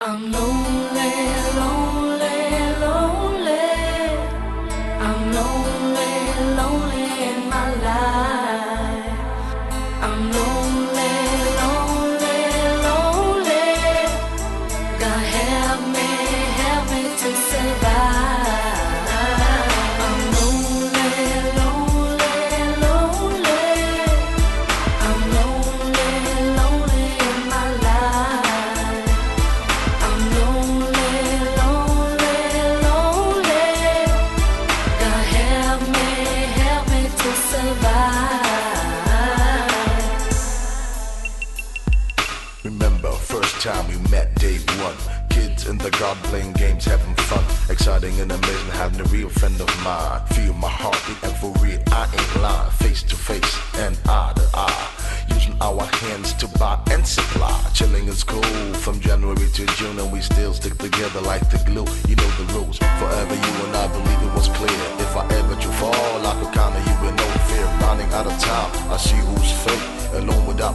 I'm lonely, lonely, lonely. I'm lonely, lonely in my life. I'm lonely, lonely, lonely. God help me to survive. I'm lonely, lonely, lonely. I'm lonely, lonely in my life. I'm lonely, lonely, lonely. God help me to survive. Remember, first time we met, day one. Kids in the garden playing games, having fun. Exciting and amazing, having a real friend of mine. Feel my heartbeat and for real, I ain't lying. Face to face and eye to eye. Using our hands to buy and supply. Chilling in school from January to June, and we still stick together like the glue. You know the rules. Forever you and I believe it was clear. If I ever do fall, I could count on you with no fear. Running out of time, I see who's fake. Alone without